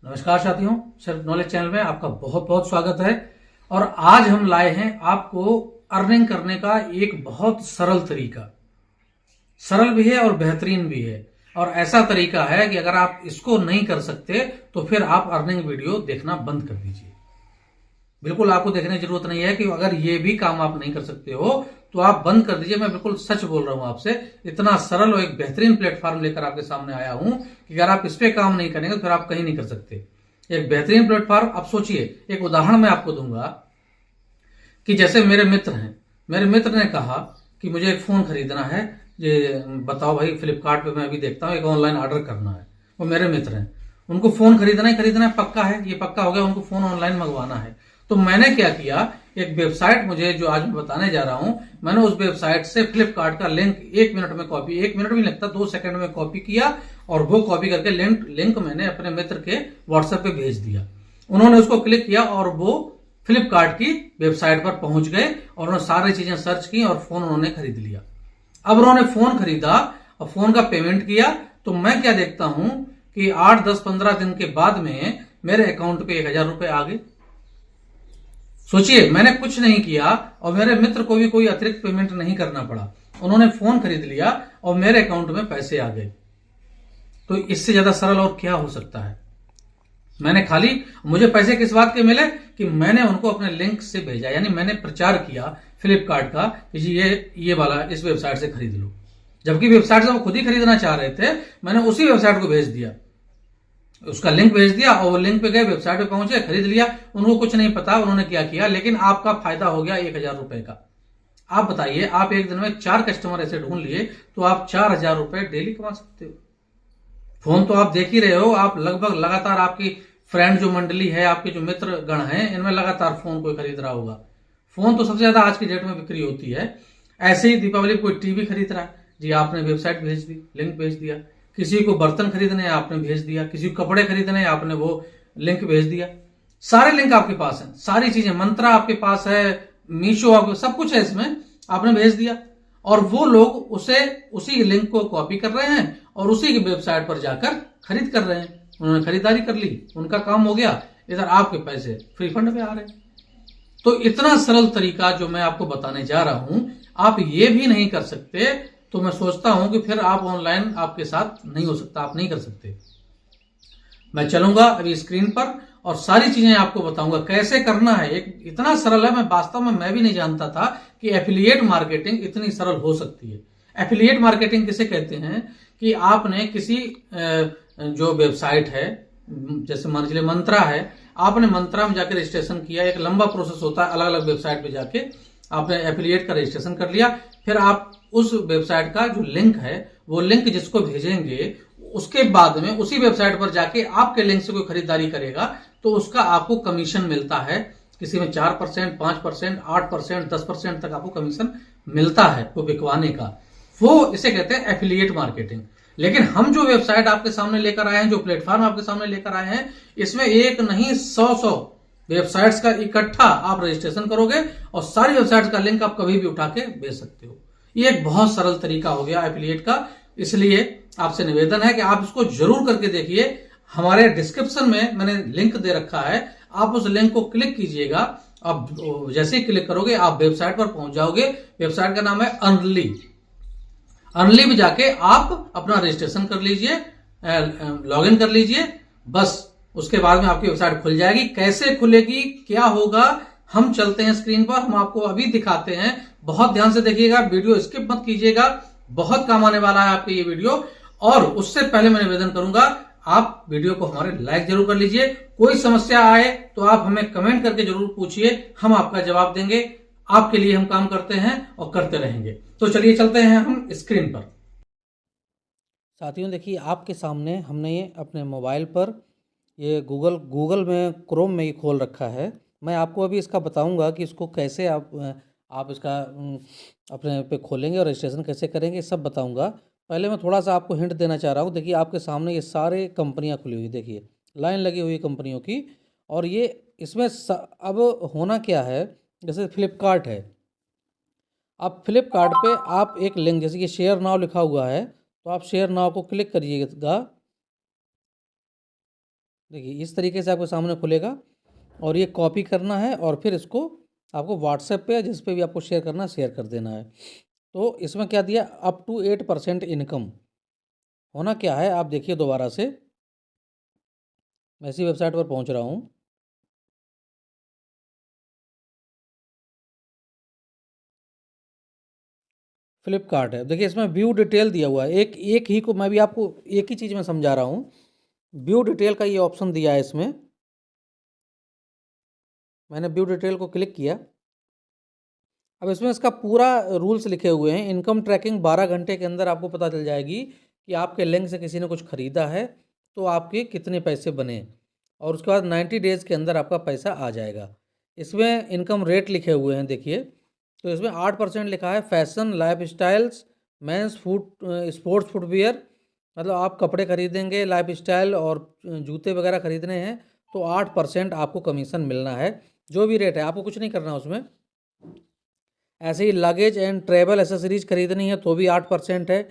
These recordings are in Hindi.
नमस्कार साथियों, सेल्फ नॉलेज चैनल में आपका बहुत बहुत स्वागत है। और आज हम लाए हैं आपको अर्निंग करने का एक बहुत सरल तरीका। सरल भी है और बेहतरीन भी है। और ऐसा तरीका है कि अगर आप इसको नहीं कर सकते तो फिर आप अर्निंग वीडियो देखना बंद कर दीजिए। बिल्कुल आपको देखने की जरूरत नहीं है कि अगर ये भी काम आप नहीं कर सकते हो तो आप बंद कर दीजिए। मैं बिल्कुल सच बोल रहा हूं आपसे। इतना सरल और एक बेहतरीन प्लेटफॉर्म लेकर आपके सामने आया हूं कि अगर आप इस पे काम नहीं करेंगे तो फिर आप कहीं नहीं कर सकते। एक बेहतरीन प्लेटफॉर्म। आप सोचिए, एक उदाहरण मैं आपको दूंगा कि जैसे मेरे मित्र हैं, मेरे मित्र ने कहा कि मुझे एक फोन खरीदना है। ये बताओ भाई, फ्लिपकार्ट पे मैं अभी देखता हूँ एक ऑनलाइन ऑर्डर करना है। वो मेरे मित्र हैं, उनको फोन खरीदना है, पक्का है, ये पक्का हो गया, उनको फोन ऑनलाइन मंगवाना है। तो मैंने क्या किया, एक वेबसाइट मुझे जो आज मैं बताने जा रहा हूं, मैंने उस वेबसाइट से फ्लिपकार्ट का लिंक 1 मिनट में कॉपी, 1 मिनट भी नहीं लगता, 2 सेकंड में कॉपी किया और वो कॉपी करके लिंक मैंने अपने मित्र के व्हाट्सएप पे भेज दिया। उन्होंने उसको क्लिक किया और वो फ्लिपकार्ट की वेबसाइट पर पहुंच गए और उन्होंने सारी चीजें सर्च की और फोन उन्होंने खरीद लिया। अब उन्होंने फोन खरीदा और फोन का पेमेंट किया। तो मैं क्या देखता हूं कि 8, 10, 15 दिन के बाद में मेरे अकाउंट पे 1,000 रुपए आ गए। सोचिए, मैंने कुछ नहीं किया और मेरे मित्र को भी कोई अतिरिक्त पेमेंट नहीं करना पड़ा। उन्होंने फोन खरीद लिया और मेरे अकाउंट में पैसे आ गए। तो इससे ज्यादा सरल और क्या हो सकता है। मैंने खाली, मुझे पैसे किस बात के मिले कि मैंने उनको अपने लिंक से भेजा, यानी मैंने प्रचार किया फ्लिपकार्ट का कि जी ये वाला इस वेबसाइट से खरीद लो। जबकि वेबसाइट से वो खुद ही खरीदना चाह रहे थे, मैंने उसी वेबसाइट को भेज दिया, उसका लिंक भेज दिया और वो लिंक पे गए, वेबसाइट पे पहुंचे, खरीद लिया। उनको कुछ नहीं पता उन्होंने क्या किया, लेकिन आपका फायदा हो गया 1,000 रुपए का। आप बताइए, आप एक दिन में 4 कस्टमर ऐसे ढूंढ लिए तो आप 4,000 रुपए डेली कमा सकते हो। फोन तो आप देख ही रहे हो, आप लगभग लगातार आपकी फ्रेंड जो मंडली है, आपके जो मित्र गण हैं, इनमें लगातार फोन कोई खरीद रहा होगा। फोन तो सबसे ज्यादा आज की डेट में बिक्री होती है। ऐसे ही दीपावली कोई टीवी खरीद रहा है, जी आपने वेबसाइट भेज दी, लिंक भेज दिया। किसी को बर्तन खरीदने हैं, आपने भेज दिया। किसी को कपड़े खरीदने हैं, आपने वो लिंक भेज दिया। सारे लिंक आपके पास हैं, सारी चीजें, मंत्रा आपके पास है, मीशो आपके, सब कुछ है इसमें, आपने भेज दिया। और वो लोग उसे, उसी लिंक को कॉपी कर रहे हैं और उसी की वेबसाइट पर जाकर खरीद कर रहे हैं। उन्होंने खरीदारी कर ली, उनका काम हो गया, इधर आपके पैसे फ्री फंड में आ रहे हैं। तो इतना सरल तरीका जो मैं आपको बताने जा रहा हूं, आप ये भी नहीं कर सकते तो मैं सोचता हूं कि फिर आप ऑनलाइन आपके साथ नहीं हो सकता, आप नहीं कर सकते। मैं चलूंगा अभी स्क्रीन पर और सारी चीजें आपको बताऊंगा कैसे करना है। एक इतना सरल है, मैं वास्तव में मैं भी नहीं जानता था कि एफिलिएट मार्केटिंग इतनी सरल हो सकती है। एफिलिएट मार्केटिंग किसे कहते हैं कि आपने किसी जो वेबसाइट है, जैसे मान लीजिए मंत्रा है, आपने मंत्रा में जाकर रजिस्ट्रेशन किया। एक लंबा प्रोसेस होता है, अलग अलग वेबसाइट पे जाके आपने एफिलिएट का रजिस्ट्रेशन कर लिया। फिर आप उस वेबसाइट का जो लिंक है, वो लिंक जिसको भेजेंगे, उसके बाद में उसी वेबसाइट पर जाके आपके लिंक से कोई खरीदारी करेगा तो उसका आपको कमीशन मिलता है। किसी में 4%, 5%, 8%, 10% तक आपको कमीशन मिलता है वो बिकवाने का। वो इसे कहते हैं एफिलिएट मार्केटिंग। लेकिन हम जो वेबसाइट आपके सामने लेकर आए हैं, जो प्लेटफॉर्म आपके सामने लेकर आए हैं, इसमें एक नहीं 100 वेबसाइट्स का इकट्ठा आप रजिस्ट्रेशन करोगे और सारी वेबसाइट्स का लिंक आप कभी भी उठा के भेज सकते हो। ये एक बहुत सरल तरीका हो गया एफिलिएट का। इसलिए आपसे निवेदन है कि आप इसको जरूर करके देखिए। हमारे डिस्क्रिप्शन में मैंने लिंक दे रखा है, आप उस लिंक को क्लिक कीजिएगा। आप जैसे ही क्लिक करोगे आप वेबसाइट पर पहुंच जाओगे। वेबसाइट का नाम है अर्नली। अर्नली में जाके आप अपना रजिस्ट्रेशन कर लीजिए, लॉग इन कर लीजिए। बस उसके बाद में आपकी वेबसाइट खुल जाएगी। कैसे खुलेगी, क्या होगा, हम चलते हैं स्क्रीन पर, हम आपको अभी दिखाते हैं। बहुत ध्यान से देखिएगा, वीडियो स्किप मत कीजिएगा, बहुत काम आने वाला है आपके ये वीडियो। और उससे पहले मैं निवेदन करूंगा, आप वीडियो को हमारे लाइक जरूर कर लीजिए। कोई समस्या आए तो आप हमें कमेंट करके जरूर पूछिए, हम आपका जवाब देंगे। आपके लिए हम काम करते हैं और करते रहेंगे। तो चलिए चलते हैं हम स्क्रीन पर। साथियों देखिए, आपके सामने हमने ये अपने मोबाइल पर ये गूगल में क्रोम में ही खोल रखा है। मैं आपको अभी इसका बताऊंगा कि इसको कैसे आप इसका अपने पे खोलेंगे और रजिस्ट्रेशन कैसे करेंगे, सब बताऊंगा। पहले मैं थोड़ा सा आपको हिंट देना चाह रहा हूँ। देखिए आपके सामने ये सारे कंपनियां खुली हुई, देखिए लाइन लगी हुई कंपनियों की। और ये इसमें अब होना क्या है, जैसे फ्लिपकार्ट है, अब फ्लिपकार्ट पे आप एक लिंक, जैसे कि शेयर नाउ लिखा हुआ है, तो आप शेयर नाउ को क्लिक करिएगा। देखिए इस तरीके से आपके सामने खुलेगा और ये कॉपी करना है और फिर इसको आपको व्हाट्सएप पे जिस पे भी आपको शेयर करना है शेयर कर देना है। तो इसमें क्या दिया, अप टू 8% इनकम। होना क्या है आप देखिए दोबारा से, मैं इसी वेबसाइट पर पहुंच रहा हूँ। फ्लिपकार्ट है, देखिए इसमें व्यू डिटेल दिया हुआ है। एक एक ही को मैं भी आपको एक ही चीज़ में समझा रहा हूँ। व्यू डिटेल का ये ऑप्शन दिया है इसमें, मैंने व्यू डिटेल को क्लिक किया। अब इसमें इसका पूरा रूल्स लिखे हुए हैं। इनकम ट्रैकिंग 12 घंटे के अंदर आपको पता चल जाएगी कि आपके लिंक से किसी ने कुछ खरीदा है तो आपके कितने पैसे बने, और उसके बाद 90 डेज़ के अंदर आपका पैसा आ जाएगा। इसमें इनकम रेट लिखे हुए हैं देखिए, तो इसमें 8% लिखा है fashion life styles men's food sports footwear. मतलब आप कपड़े खरीदेंगे, लाइफ स्टाइल और जूते वगैरह खरीदने हैं तो 8% आपको कमीशन मिलना है। जो भी रेट है आपको कुछ नहीं करना उसमें। ऐसे ही लगेज एंड ट्रैवल एसेसरीज खरीदनी है तो भी 8% है।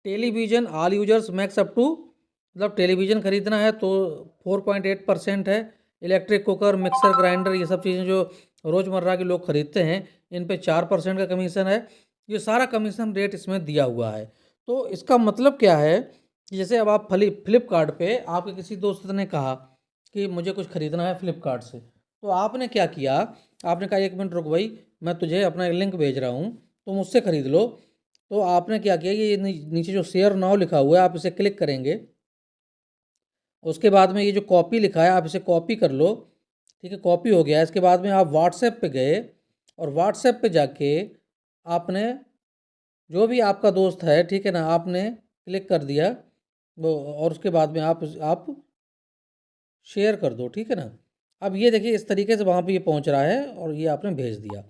Television all users max up to, मतलब टेलीविज़न खरीदना है तो 4.8% है। इलेक्ट्रिक कुकर मिक्सर ग्राइंडर ये सब चीज़ें जो रोज़मर्रा के लोग खरीदते हैं इन पे 4% का कमीशन है। ये सारा कमीशन रेट इसमें दिया हुआ है। तो इसका मतलब क्या है कि जैसे अब आप फ्लिपकार्ट पे आपके किसी दोस्त ने कहा कि मुझे कुछ खरीदना है फ्लिपकार्ट से, तो आपने क्या किया, आपने कहा 1 मिनट रुक भाई, मैं तुझे अपना एक लिंक भेज रहा हूँ तो मुझसे ख़रीद लो। तो आपने क्या किया कि ये नीचे जो शेयर नाउ लिखा हुआ है आप इसे क्लिक करेंगे। उसके बाद में ये जो कॉपी लिखा है आप इसे कॉपी कर लो। ठीक है, कॉपी हो गया। इसके बाद में आप व्हाट्सएप पे गए और व्हाट्सएप पे जाके आपने जो भी आपका दोस्त है, ठीक है ना, आपने क्लिक कर दिया वो, और उसके बाद में आप शेयर कर दो। ठीक है ना। अब ये देखिए इस तरीके से वहाँ पे ये पहुँच रहा है और ये आपने भेज दिया।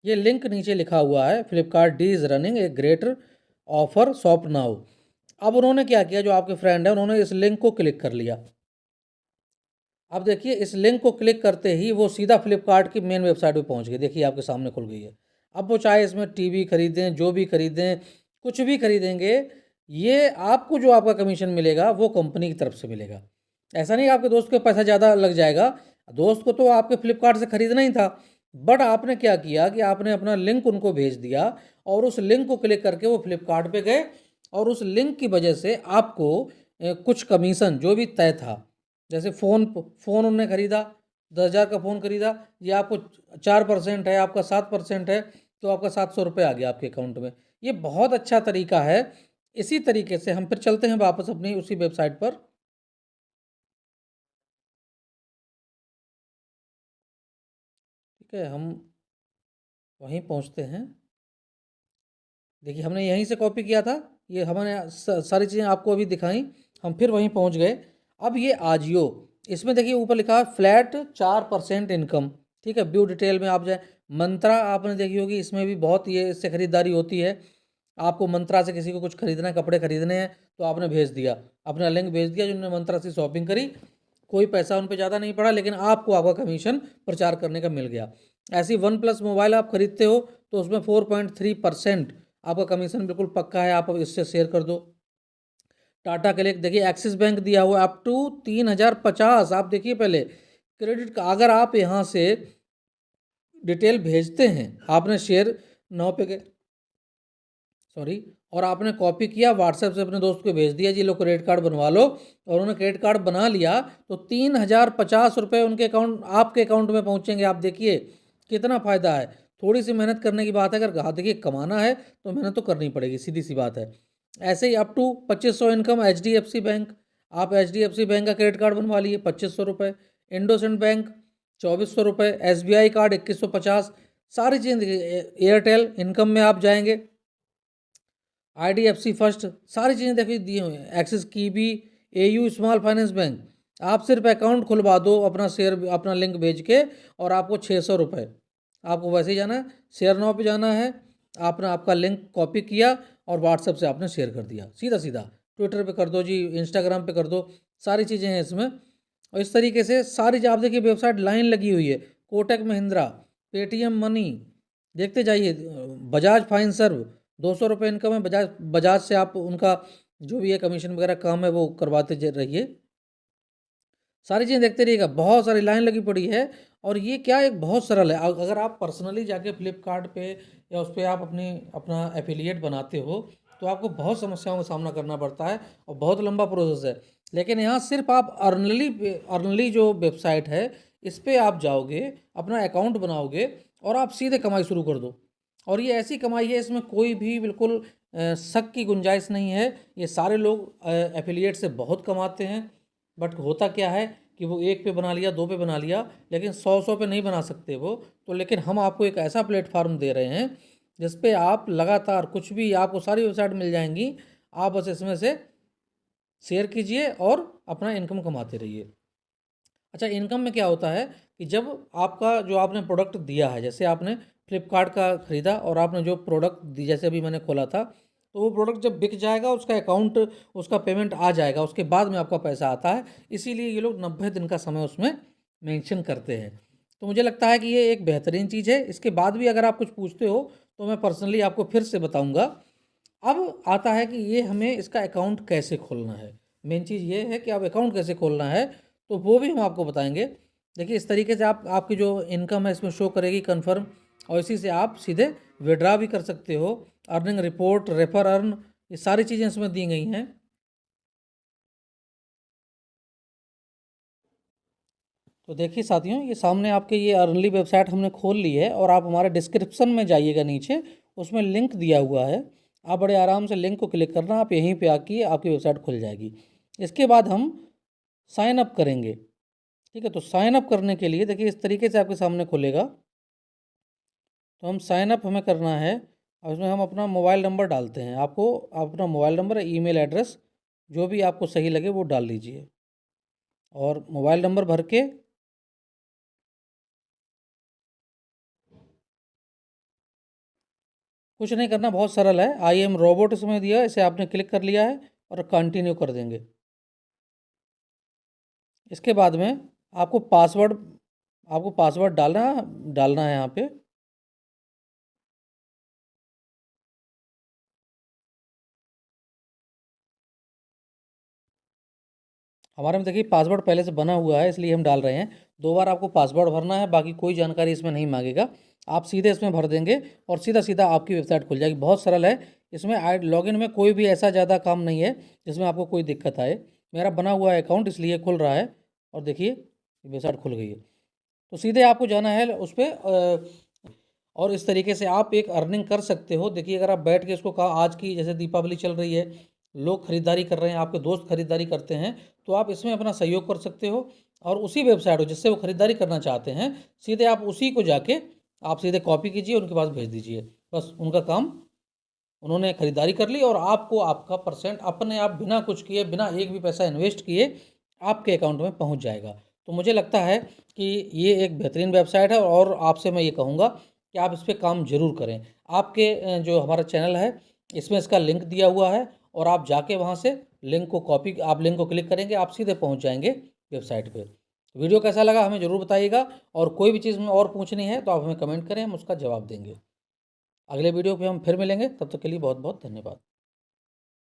ये लिंक नीचे लिखा हुआ है Flipkart D is running A greater offer shop now. अब उन्होंने क्या किया, जो आपके फ्रेंड है उन्होंने इस लिंक को क्लिक कर लिया। अब देखिए इस लिंक को क्लिक करते ही वो सीधा फ्लिपकार्ट की मेन वेबसाइट पे पहुंच गए। देखिए आपके सामने खुल गई है। अब वो चाहे इसमें टीवी खरीदें, जो भी खरीदें, कुछ भी खरीदेंगे, ये आपको जो आपका कमीशन मिलेगा वो कंपनी की तरफ से मिलेगा। ऐसा नहीं आपके दोस्त को पैसा ज़्यादा लग जाएगा। दोस्त को तो आपके फ्लिपकार्ट से खरीदना ही था, बट आपने क्या किया कि आपने अपना लिंक उनको भेज दिया और उस लिंक को क्लिक करके वो फ्लिपकार्ट पे गए और उस लिंक की वजह से आपको कुछ कमीशन जो भी तय था, जैसे फ़ोन उनने खरीदा, 10,000 का फ़ोन खरीदा, ये आपको 4% है, आपका 7% है, तो आपका 700 रुपये आ गया आपके अकाउंट में। ये बहुत अच्छा तरीका है। इसी तरीके से हम फिर चलते हैं वापस अपनी उसी वेबसाइट पर। ठीक है, हम वहीं पहुंचते हैं। देखिए हमने यहीं से कॉपी किया था, ये हमने सारी चीज़ें आपको अभी दिखाई, हम फिर वहीं पहुंच गए। अब ये आजियो, इसमें देखिए ऊपर लिखा है फ्लैट 4% इनकम। ठीक है, व्यू डिटेल में आप जाए। मंत्रा आपने देखी होगी, इसमें भी बहुत ये इससे खरीदारी होती है। आपको मंत्रा से किसी को कुछ खरीदना है, कपड़े खरीदने हैं, तो आपने भेज दिया, अपना लिंक भेज दिया, जिन्होंने मंत्रा से शॉपिंग करी, कोई पैसा उन पर ज़्यादा नहीं पड़ा, लेकिन आपको आपका कमीशन प्रचार करने का मिल गया। ऐसी वन प्लस मोबाइल आप खरीदते हो तो उसमें 4.3% आपका कमीशन बिल्कुल पक्का है, आप अब इससे शेयर कर दो। टाटा क्लिक देखिए, एक्सिस बैंक दिया हुआ अप टू 3,050। आप देखिए पहले क्रेडिट का, अगर आप यहाँ से डिटेल भेजते हैं, आपने शेयर नाउ पे गए, सॉरी, और आपने कॉपी किया व्हाट्सएप से अपने दोस्त को भेज दिया, जी लो क्रेडिट कार्ड बनवा लो, और उन्होंने क्रेडिट कार्ड बना लिया, तो 3,050 रुपये उनके अकाउंट आपके अकाउंट में पहुंचेंगे। आप देखिए कितना फ़ायदा है। थोड़ी सी मेहनत करने की बात है, अगर हाँ देखिए कमाना है तो मेहनत तो करनी पड़ेगी, सीधी सी बात है। ऐसे ही up to 2,500 income HDFC bank, आप HDFC बैंक का क्रेडिट कार्ड बनवा लिए 2,500 रुपये, इंडोसिंड बैंक 2,400 रुपये, SBI कार्ड 2,150। सारी चीज़ें देखिए, एयरटेल इनकम में आप जाएंगे, IDFC फर्स्ट, सारी चीज़ें देखिए दी हुई हैं। एक्सिस की भी, AU स्मॉल फाइनेंस बैंक, आप सिर्फ अकाउंट खुलवा दो अपना शेयर, अपना लिंक भेज के, और आपको 600 रुपये, आपको वैसे ही जाना है, शेयर नाउ पे जाना है, आपने आपका लिंक कॉपी किया और व्हाट्सएप से आपने शेयर कर दिया, सीधा सीधा ट्विटर पे कर दो जी, इंस्टाग्राम पे कर दो, सारी चीज़ें हैं इसमें। और इस तरीके से सारी, आप देखिए वेबसाइट लाइन लगी हुई है, कोटक महिंद्रा, पेटीएम मनी, देखते जाइए, बजाज फाइनसर्व 200 रुपये इनकम है, बजाज बजाज से आप उनका जो भी है कमीशन वगैरह काम है वो करवाते रहिए। सारी चीज़ें देखते रहिएगा, बहुत सारी लाइन लगी पड़ी है। और ये क्या एक बहुत सरल है। अगर आप पर्सनली जाके फ्लिपकार्ट पे या उस पर आप अपना एफिलिएट बनाते हो तो आपको बहुत समस्याओं का सामना करना पड़ता है और बहुत लंबा प्रोसेस है। लेकिन यहाँ सिर्फ आप अर्नली जो वेबसाइट है इस पर आप जाओगे, अपना अकाउंट बनाओगे और आप सीधे कमाई शुरू कर दो। और ये ऐसी कमाई है, इसमें कोई भी बिल्कुल शक की गुंजाइश नहीं है। ये सारे लोग एफिलिएट से बहुत कमाते हैं। बट होता क्या है कि वो एक पे बना लिया, दो पे बना लिया, लेकिन 100 पे नहीं बना सकते वो तो। लेकिन हम आपको एक ऐसा प्लेटफार्म दे रहे हैं जिस पे आप लगातार कुछ भी, आपको सारी वेबसाइट मिल जाएंगी, आप बस इसमें से शेयर कीजिए और अपना इनकम कमाते रहिए। अच्छा, इनकम में क्या होता है कि जब आपका जो आपने प्रोडक्ट दिया है, जैसे आपने फ्लिपकार्ट का ख़रीदा और आपने जो प्रोडक्ट दी, जैसे अभी मैंने खोला था, तो वो प्रोडक्ट जब बिक जाएगा उसका अकाउंट, उसका पेमेंट आ जाएगा, उसके बाद में आपका पैसा आता है। इसीलिए ये लोग 90 दिन का समय उसमें मेंशन करते हैं। तो मुझे लगता है कि ये एक बेहतरीन चीज़ है। इसके बाद भी अगर आप कुछ पूछते हो तो मैं पर्सनली आपको फिर से बताऊँगा। अब आता है कि ये हमें इसका अकाउंट कैसे खोलना है। मेन चीज़ ये है कि आप अकाउंट कैसे खोलना है, तो वो भी हम आपको बताएंगे। देखिए, इस तरीके से आप आपकी जो इनकम है इसमें शो करेगी कन्फर्म, और इसी से आप सीधे विड्रा भी कर सकते हो। अर्निंग रिपोर्ट, रेफर अर्न, ये सारी चीज़ें इसमें दी गई हैं। तो देखिए साथियों, ये सामने आपके ये अर्नली वेबसाइट हमने खोल ली है और आप हमारे डिस्क्रिप्शन में जाइएगा, नीचे उसमें लिंक दिया हुआ है। आप बड़े आराम से लिंक को क्लिक करना, आप यहीं पे आके आपकी वेबसाइट खुल जाएगी। इसके बाद हम साइन अप करेंगे। ठीक है, तो साइन अप करने के लिए देखिए इस तरीके से आपके सामने खुलेगा। तो हम साइन अप हमें करना है और इसमें हम अपना मोबाइल नंबर डालते हैं। आपको अपना मोबाइल नंबर, ईमेल एड्रेस, जो भी आपको सही लगे वो डाल दीजिए। और मोबाइल नंबर भर के कुछ नहीं करना, बहुत सरल है। आई एम रोबोट इसमें दिया है, इसे आपने क्लिक कर लिया है और कंटिन्यू कर देंगे। इसके बाद में आपको पासवर्ड डालना है यहाँ पे। हमारे में देखिए पासवर्ड पहले से बना हुआ है, इसलिए हम डाल रहे हैं। 2 बार आपको पासवर्ड भरना है, बाकी कोई जानकारी इसमें नहीं मांगेगा। आप सीधे इसमें भर देंगे और सीधा सीधा आपकी वेबसाइट खुल जाएगी। बहुत सरल है। इसमें लॉगिन में कोई भी ऐसा ज़्यादा काम नहीं है जिसमें आपको कोई दिक्कत आए। मेरा बना हुआ है अकाउंट, इसलिए खुल रहा है। और देखिए वेबसाइट खुल गई है। तो सीधे आपको जाना है उस पर, और इस तरीके से आप एक अर्निंग कर सकते हो। देखिए, अगर आप बैठ के इसको कहा, आज की जैसे दीपावली चल रही है, लोग खरीदारी कर रहे हैं, आपके दोस्त खरीदारी करते हैं, तो आप इसमें अपना सहयोग कर सकते हो। और उसी वेबसाइट को जिससे वो खरीदारी करना चाहते हैं, सीधे आप उसी को जाके आप सीधे कॉपी कीजिए, उनके पास भेज दीजिए। बस उनका काम, उन्होंने खरीदारी कर ली और आपको आपका परसेंट अपने आप, बिना कुछ किए, बिना एक भी पैसा इन्वेस्ट किए, आपके अकाउंट में पहुंच जाएगा। तो मुझे लगता है कि ये एक बेहतरीन वेबसाइट है और आपसे मैं ये कहूँगा कि आप इस पर काम जरूर करें। आपके जो हमारा चैनल है इसमें इसका लिंक दिया हुआ है और आप जाके वहाँ से आप लिंक को क्लिक करेंगे, आप सीधे पहुँच जाएंगे वेबसाइट पे। वीडियो कैसा लगा हमें ज़रूर बताइएगा, और कोई भी चीज़ में और पूछनी है तो आप हमें कमेंट करें, हम उसका जवाब देंगे। अगले वीडियो पे हम फिर मिलेंगे, तब तक के लिए बहुत बहुत धन्यवाद।